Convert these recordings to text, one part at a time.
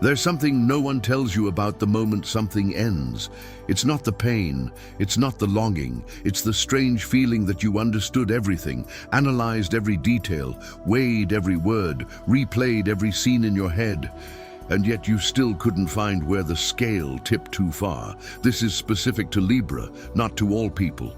There's something no one tells you about the moment something ends. It's not the pain, it's not the longing, it's the strange feeling that you understood everything, analyzed every detail, weighed every word, replayed every scene in your head, and yet you still couldn't find where the scale tipped too far. This is specific to Libra, not to all people,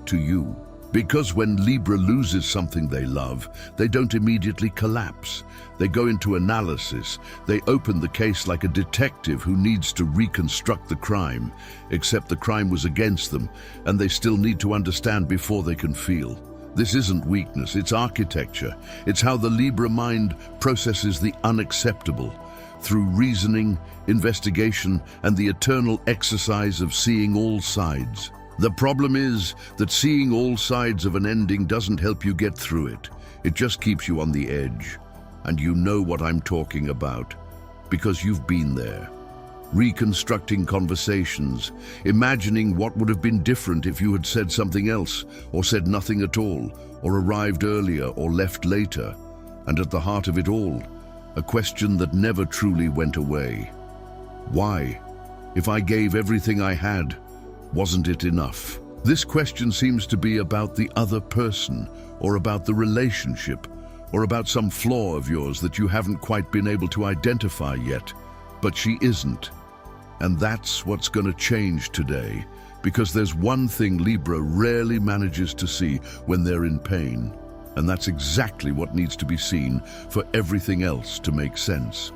to you. Because when Libra loses something they love, they don't immediately collapse. They go into analysis. They open the case like a detective who needs to reconstruct the crime, except the crime was against them, and they still need to understand before they can feel. This isn't weakness, it's architecture. It's how the Libra mind processes the unacceptable, through reasoning, investigation, and the eternal exercise of seeing all sides. The problem is that seeing all sides of an ending doesn't help you get through it. It just keeps you on the edge. And you know what I'm talking about, because you've been there. Reconstructing conversations, imagining what would have been different if you had said something else, or said nothing at all, or arrived earlier or left later. And at the heart of it all, a question that never truly went away. Why? If I gave everything I had, wasn't it enough? This question seems to be about the other person, or about the relationship, or about some flaw of yours that you haven't quite been able to identify yet. But she isn't. And that's what's going to change today, because there's one thing Libra rarely manages to see when they're in pain, and that's exactly what needs to be seen for everything else to make sense.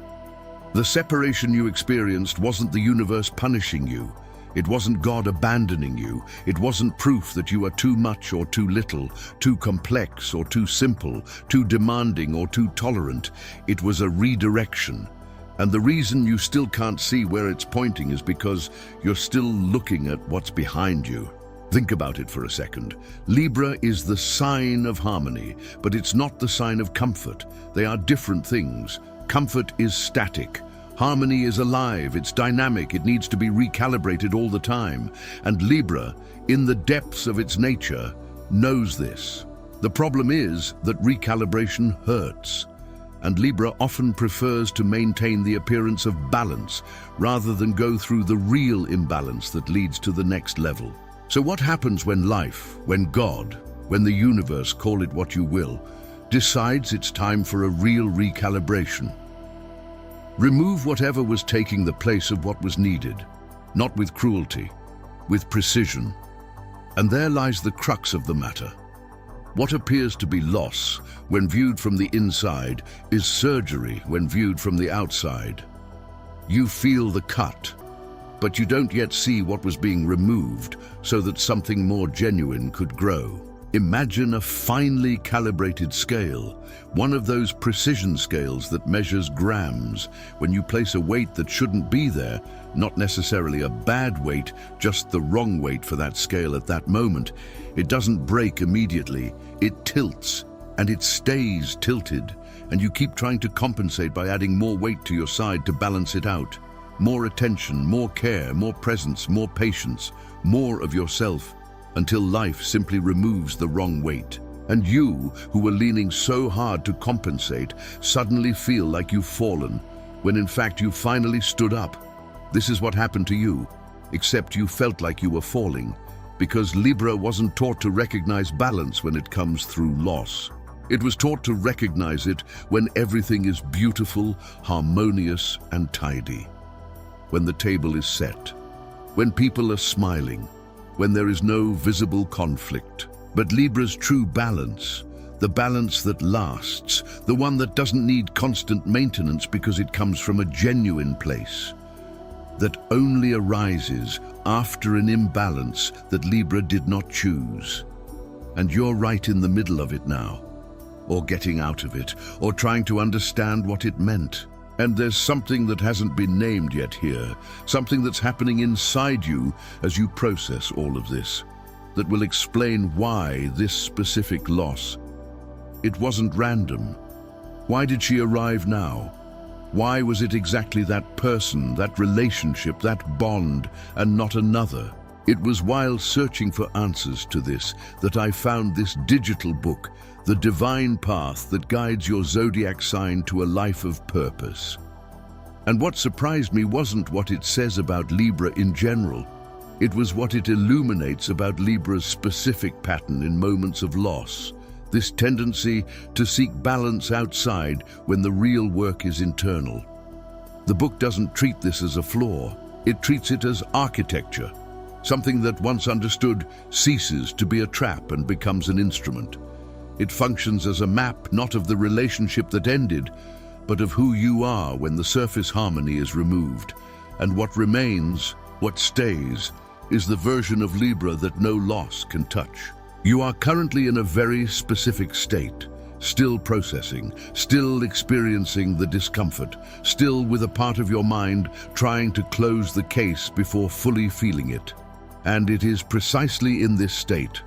The separation you experienced wasn't the universe punishing you. It wasn't God abandoning you. It wasn't proof that you are too much or too little, too complex or too simple, too demanding or too tolerant. It was a redirection. And the reason you still can't see where it's pointing is because you're still looking at what's behind you. Think about it for a second. Libra is the sign of harmony, but it's not the sign of comfort. They are different things. Comfort is static. Harmony is alive, it's dynamic, it needs to be recalibrated all the time. And Libra, in the depths of its nature, knows this. The problem is that recalibration hurts. And Libra often prefers to maintain the appearance of balance rather than go through the real imbalance that leads to the next level. So what happens when life, when God, when the universe, call it what you will, decides it's time for a real recalibration? Remove whatever was taking the place of what was needed, not with cruelty, with precision. And there lies the crux of the matter. What appears to be loss when viewed from the inside is surgery when viewed from the outside. You feel the cut, but you don't yet see what was being removed so that something more genuine could grow. Imagine a finely calibrated scale, one of those precision scales that measures grams. When you place a weight that shouldn't be there, not necessarily a bad weight, just the wrong weight for that scale at that moment, it doesn't break immediately, it tilts, and it stays tilted, and you keep trying to compensate by adding more weight to your side to balance it out. More attention, more care, more presence, more patience, more of yourself, until life simply removes the wrong weight. And you, who were leaning so hard to compensate, suddenly feel like you've fallen, when in fact you finally stood up. This is what happened to you, except you felt like you were falling, because Libra wasn't taught to recognize balance when it comes through loss. It was taught to recognize it when everything is beautiful, harmonious, and tidy. When the table is set, when people are smiling, when there is no visible conflict. But Libra's true balance, the balance that lasts, the one that doesn't need constant maintenance because it comes from a genuine place, that only arises after an imbalance that Libra did not choose. And you're right in the middle of it now, or getting out of it, or trying to understand what it meant. And there's something that hasn't been named yet here, something that's happening inside you as you process all of this, that will explain why this specific loss. It wasn't random. Why did she arrive now? Why was it exactly that person, that relationship, that bond, and not another? It was while searching for answers to this that I found this digital book, The Divine Path That Guides Your Zodiac Sign to a Life of Purpose. And what surprised me wasn't what it says about Libra in general. It was what it illuminates about Libra's specific pattern in moments of loss. This tendency to seek balance outside when the real work is internal. The book doesn't treat this as a flaw. It treats it as architecture. Something that once understood ceases to be a trap and becomes an instrument. It functions as a map not of the relationship that ended, but of who you are when the surface harmony is removed. And what remains, what stays, is the version of Libra that no loss can touch. You are currently in a very specific state, still processing, still experiencing the discomfort, still with a part of your mind trying to close the case before fully feeling it. And it is precisely in this state,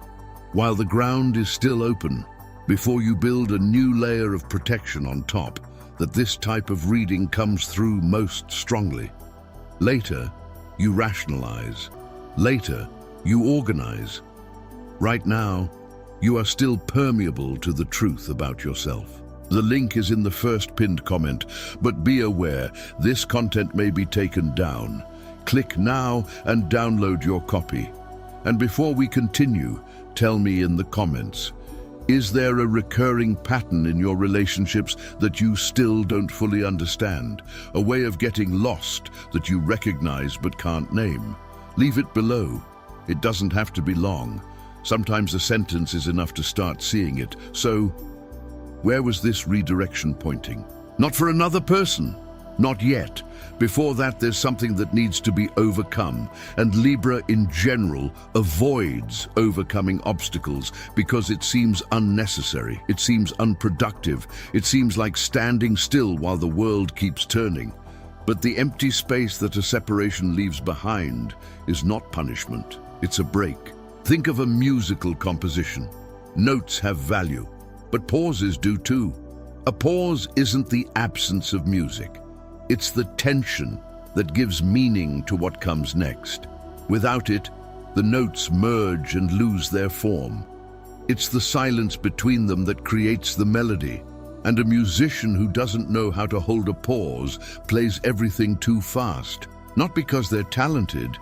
while the ground is still open, before you build a new layer of protection on top, that this type of reading comes through most strongly. Later, you rationalize. Later, you organize. Right now, you are still permeable to the truth about yourself. The link is in the first pinned comment, but be aware, this content may be taken down. Click now and download your copy. And before we continue, tell me in the comments, is there a recurring pattern in your relationships that you still don't fully understand? A way of getting lost that you recognize but can't name? Leave it below. It doesn't have to be long. Sometimes a sentence is enough to start seeing it. So, where was this redirection pointing? Not for another person. Not yet. Before that, there's something that needs to be overcome, and Libra in general avoids overcoming obstacles because it seems unnecessary, it seems unproductive, it seems like standing still while the world keeps turning. But the empty space that a separation leaves behind is not punishment, it's a break. Think of a musical composition. Notes have value, but pauses do too. A pause isn't the absence of music. It's the tension that gives meaning to what comes next. Without it, the notes merge and lose their form. It's the silence between them that creates the melody, and a musician who doesn't know how to hold a pause plays everything too fast, not because they're talented,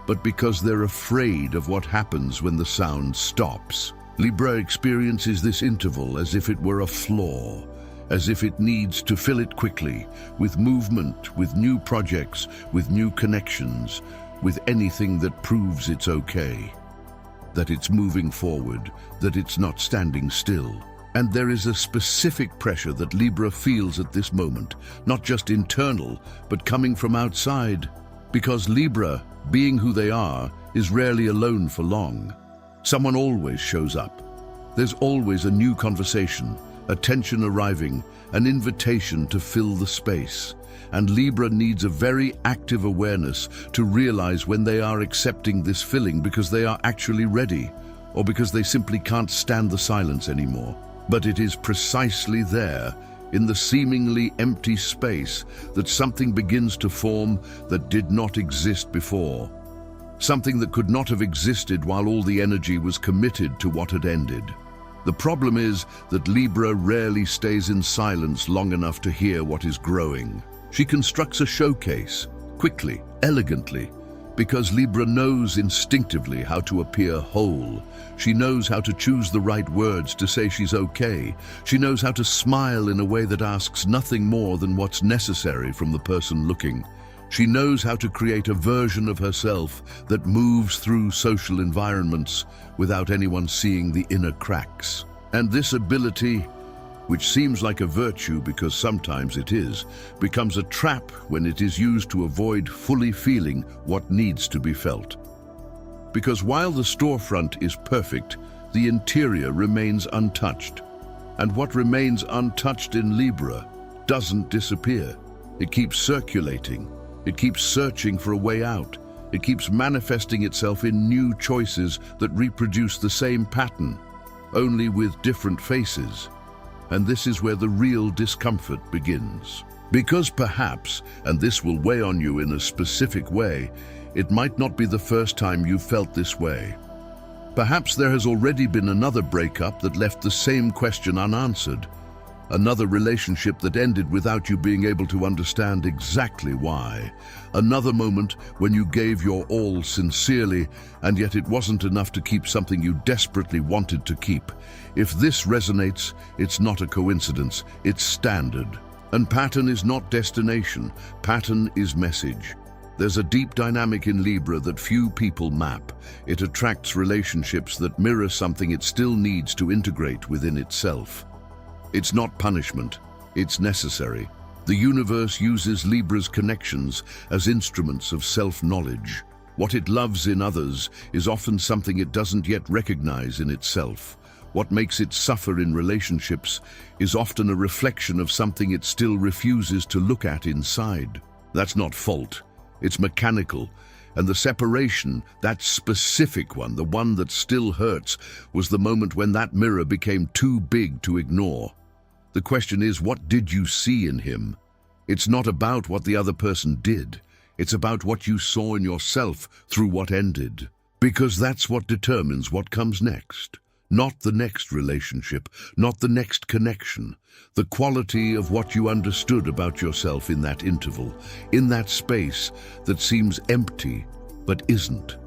but because they're afraid of what happens when the sound stops. Libra experiences this interval as if it were a flaw, as if it needs to fill it quickly, with movement, with new projects, with new connections, with anything that proves it's okay, that it's moving forward, that it's not standing still. And there is a specific pressure that Libra feels at this moment, not just internal, but coming from outside. Because Libra, being who they are, is rarely alone for long. Someone always shows up. There's always a new conversation, attention arriving, an invitation to fill the space. And Libra needs a very active awareness to realize when they are accepting this filling because they are actually ready, or because they simply can't stand the silence anymore. But it is precisely there, in the seemingly empty space, that something begins to form that did not exist before. Something that could not have existed while all the energy was committed to what had ended. The problem is that Libra rarely stays in silence long enough to hear what is growing. She constructs a showcase, quickly, elegantly, because Libra knows instinctively how to appear whole. She knows how to choose the right words to say she's okay. She knows how to smile in a way that asks nothing more than what's necessary from the person looking. She knows how to create a version of herself that moves through social environments without anyone seeing the inner cracks. And this ability, which seems like a virtue because sometimes it is, becomes a trap when it is used to avoid fully feeling what needs to be felt. Because while the storefront is perfect, the interior remains untouched. And what remains untouched in Libra doesn't disappear. It keeps circulating. It keeps searching for a way out. It keeps manifesting itself in new choices that reproduce the same pattern, only with different faces. And this is where the real discomfort begins. Because perhaps, and this will weigh on you in a specific way, it might not be the first time you've felt this way. Perhaps there has already been another breakup that left the same question unanswered. Another relationship that ended without you being able to understand exactly why. Another moment when you gave your all sincerely, and yet it wasn't enough to keep something you desperately wanted to keep. If this resonates, it's not a coincidence, it's standard. And pattern is not destination, pattern is message. There's a deep dynamic in Libra that few people map. It attracts relationships that mirror something it still needs to integrate within itself. It's not punishment, it's necessary. The universe uses Libra's connections as instruments of self-knowledge. What it loves in others is often something it doesn't yet recognize in itself. What makes it suffer in relationships is often a reflection of something it still refuses to look at inside. That's not fault, it's mechanical. And the separation, that specific one, the one that still hurts, was the moment when that mirror became too big to ignore. The question is, what did you see in him? It's not about what the other person did. It's about what you saw in yourself through what ended. Because that's what determines what comes next. Not the next relationship, not the next connection. The quality of what you understood about yourself in that interval, in that space that seems empty but isn't.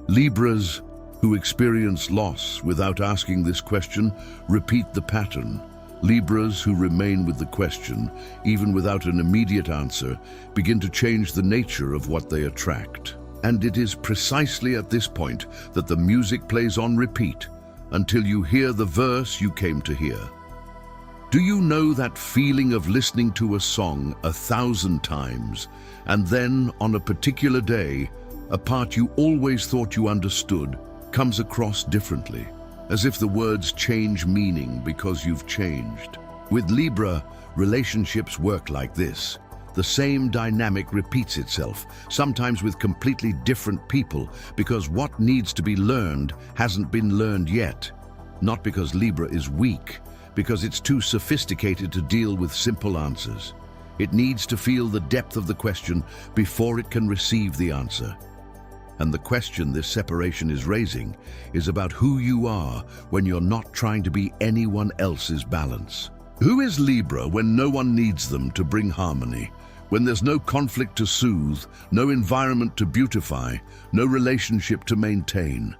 Libras who experience loss without asking this question repeat the pattern. Libras who remain with the question, even without an immediate answer, begin to change the nature of what they attract. And it is precisely at this point that the music plays on repeat, until you hear the verse you came to hear. Do you know that feeling of listening to a song 1,000 times, and then, on a particular day, a part you always thought you understood comes across differently? As if the words change meaning because you've changed. With Libra, relationships work like this. The same dynamic repeats itself, sometimes with completely different people, because what needs to be learned hasn't been learned yet. Not because Libra is weak, because it's too sophisticated to deal with simple answers. It needs to feel the depth of the question before it can receive the answer. And the question this separation is raising is about who you are when you're not trying to be anyone else's balance. Who is Libra when no one needs them to bring harmony? When there's no conflict to soothe, no environment to beautify, no relationship to maintain?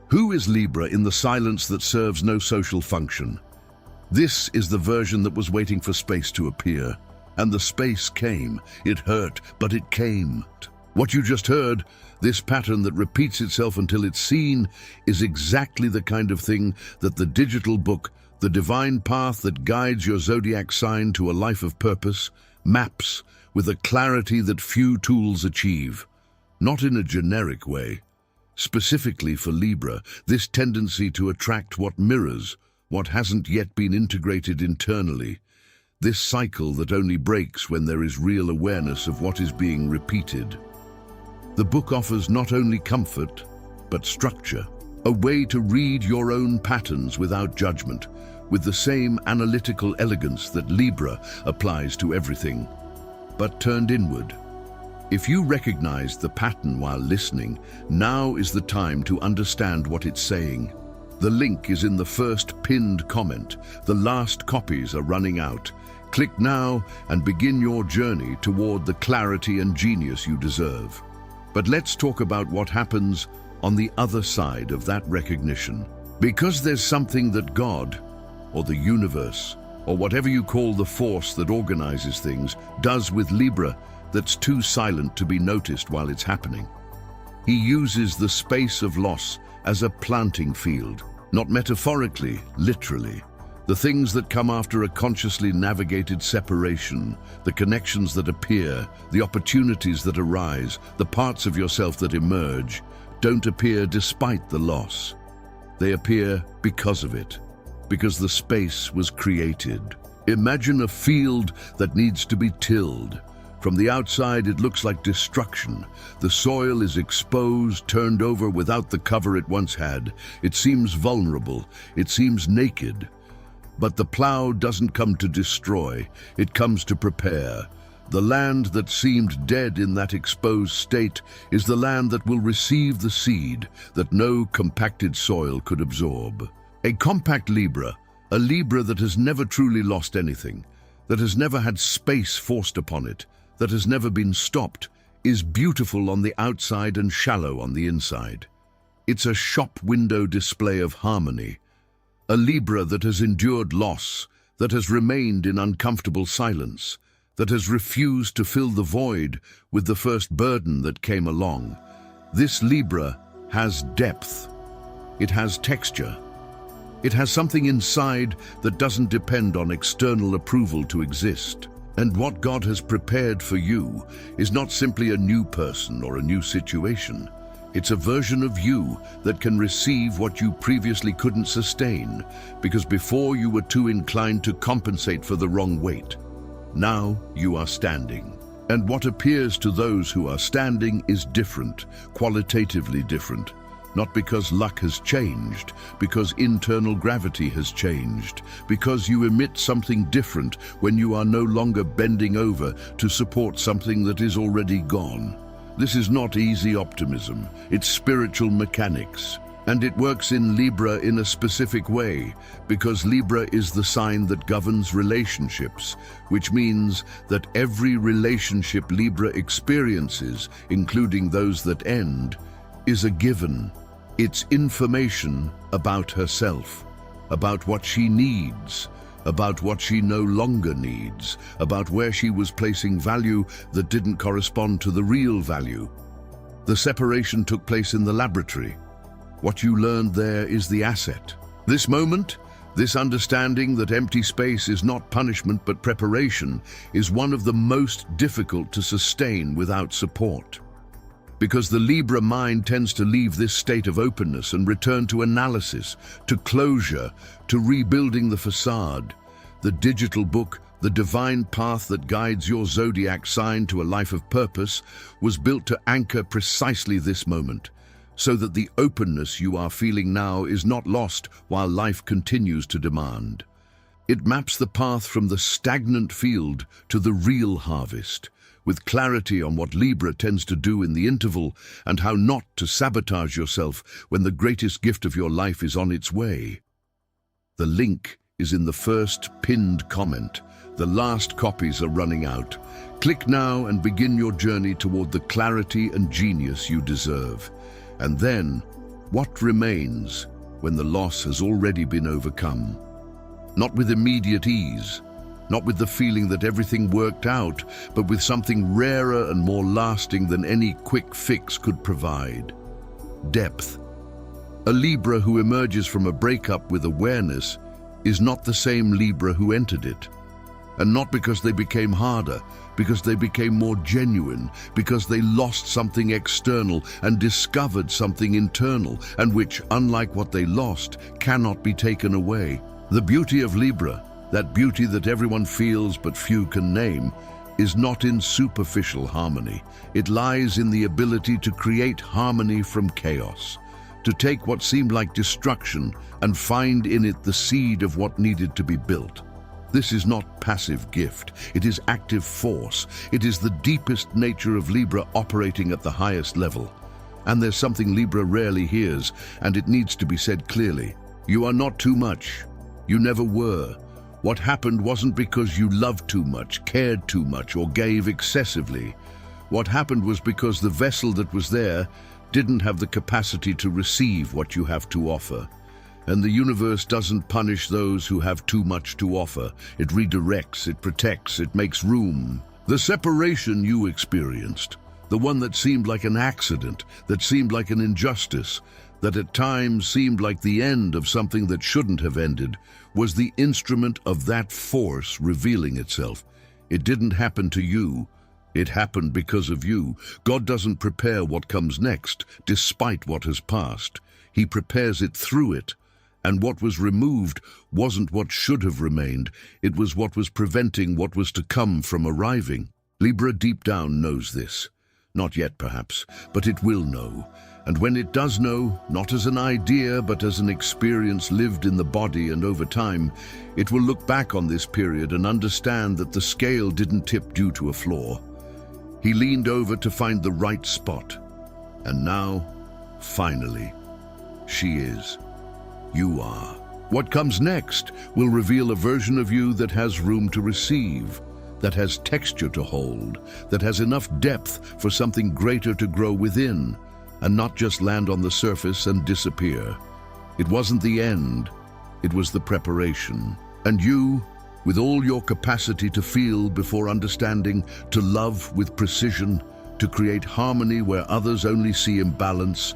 Who is Libra in the silence that serves no social function? This is the version that was waiting for space to appear. And the space came. It hurt, but it came. What you just heard, this pattern that repeats itself until it's seen, is exactly the kind of thing that the digital book, the divine path that guides your zodiac sign to a life of purpose, maps with a clarity that few tools achieve. Not in a generic way. Specifically for Libra, this tendency to attract what mirrors, what hasn't yet been integrated internally. This cycle that only breaks when there is real awareness of what is being repeated. The book offers not only comfort, but structure, a way to read your own patterns without judgment, with the same analytical elegance that Libra applies to everything, but turned inward. If you recognize the pattern while listening, now is the time to understand what it's saying. The link is in the first pinned comment. The last copies are running out. Click now and begin your journey toward the clarity and genius you deserve. But let's talk about what happens on the other side of that recognition. Because there's something that God, or the universe, or whatever you call the force that organizes things, does with Libra that's too silent to be noticed while it's happening. He uses the space of loss as a planting field, not metaphorically, literally. The things that come after a consciously navigated separation, the connections that appear, the opportunities that arise, the parts of yourself that emerge, don't appear despite the loss. They appear because of it, because the space was created. Imagine a field that needs to be tilled. From the outside, it looks like destruction. The soil is exposed, turned over without the cover it once had. It seems vulnerable. It seems naked. But the plow doesn't come to destroy, it comes to prepare. The land that seemed dead in that exposed state is the land that will receive the seed that no compacted soil could absorb. A compact Libra, A Libra that has never truly lost anything, that has never had space forced upon it, that has never been stopped, is beautiful on the outside and shallow on the inside. It's a shop window display of harmony. A Libra that has endured loss, that has remained in uncomfortable silence, that has refused to fill the void with the first burden that came along. This Libra has depth. It has texture. It has something inside that doesn't depend on external approval to exist. And what God has prepared for you is not simply a new person or a new situation. It's a version of you that can receive what you previously couldn't sustain, because before you were too inclined to compensate for the wrong weight. Now you are standing. And what appears to those who are standing is different, qualitatively different. Not because luck has changed, because internal gravity has changed, because you emit something different when you are no longer bending over to support something that is already gone. This is not easy optimism, it's spiritual mechanics. And it works in Libra in a specific way, because Libra is the sign that governs relationships, which means that every relationship Libra experiences, including those that end, is a given. It's information about herself, about what she needs, about what she no longer needs, about where she was placing value that didn't correspond to the real value. The separation took place in the laboratory. What you learned there is the asset. This moment, this understanding that empty space is not punishment but preparation, is one of the most difficult to sustain without support. Because the Libra mind tends to leave this state of openness and return to analysis, to closure, to rebuilding the facade. The digital book, The Divine Path That Guides Your Zodiac Sign to a Life of Purpose, was built to anchor precisely this moment, so that the openness you are feeling now is not lost while life continues to demand. It maps the path from the stagnant field to the real harvest, with clarity on what Libra tends to do in the interval and how not to sabotage yourself when the greatest gift of your life is on its way. The link is in the first pinned comment. The last copies are running out. Click now and begin your journey toward the clarity and genius you deserve. And then, what remains when the loss has already been overcome? Not with immediate ease, not with the feeling that everything worked out, but with something rarer and more lasting than any quick fix could provide. Depth. A Libra who emerges from a breakup with awareness is not the same Libra who entered it. And not because they became harder, because they became more genuine, because they lost something external and discovered something internal, and which, unlike what they lost, cannot be taken away. The beauty of Libra, that beauty that everyone feels but few can name, is not in superficial harmony. It lies in the ability to create harmony from chaos, to take what seemed like destruction and find in it the seed of what needed to be built. This is not passive gift, it is active force. It is the deepest nature of Libra operating at the highest level. And there's something Libra rarely hears, and it needs to be said clearly. You are not too much. You never were. What happened wasn't because you loved too much, cared too much, or gave excessively. What happened was because the vessel that was there didn't have the capacity to receive what you have to offer. And the universe doesn't punish those who have too much to offer. It redirects, it protects, it makes room. The separation you experienced, the one that seemed like an accident, that seemed like an injustice, that at times seemed like the end of something that shouldn't have ended, was the instrument of that force revealing itself. It didn't happen to you. It happened because of you. God doesn't prepare what comes next, despite what has passed. He prepares it through it. And what was removed wasn't what should have remained. It was what was preventing what was to come from arriving. Libra deep down knows this. Not yet, perhaps, but it will know. And when it does know, not as an idea, but as an experience lived in the body and over time, it will look back on this period and understand that the scale didn't tip due to a flaw. He leaned over to find the right spot. And now, finally, she is. You are. What comes next will reveal a version of you that has room to receive, that has texture to hold, that has enough depth for something greater to grow within, and not just land on the surface and disappear. It wasn't the end, it was the preparation. And you, with all your capacity to feel before understanding, to love with precision, to create harmony where others only see imbalance,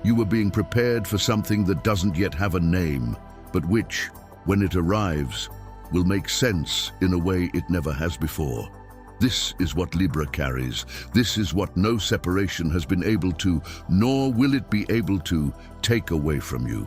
you were being prepared for something that doesn't yet have a name, but which, when it arrives, will make sense in a way it never has before. This is what Libra carries. This is what no separation has been able to, nor will it be able to, take away from you.